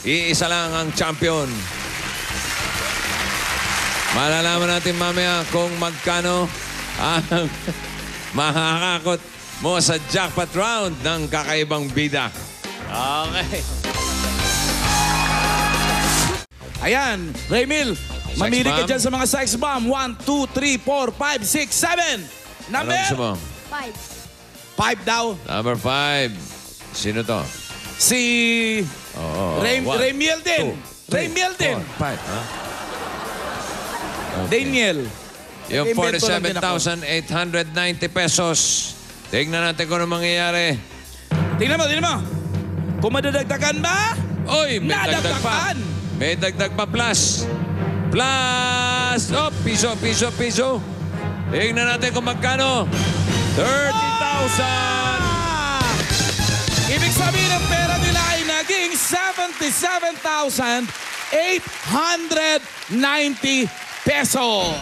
Iisa lang ang champion. Malalaman natin mamaya kung magkano ang makakakot mo sa jackpot round ng kakaibang bida. Okay. Ayan, Raymil, mamili ka bomb? dyan sa mga sex bomb. 1, 2, 3, 4, 5, 6, 7. Ano Number? gusto mo? 5 daw. Number 5. Sino to? Si Raymil din. Raymil din. 5, ha? Daniel. Yung Nag-invento lang din ako. 47,890 pesos. Tingnan natin kung ano mangyayari. Tingnan mo. Kung madadagdagan ba? Oy, may dagdag pa. Nadagdagan. May dagdag pa plus. Plus! Oh, piso. Tingnan natin kung magkano. 30,000! Ibig sabihin ng pera nila ay naging 77,890 peso.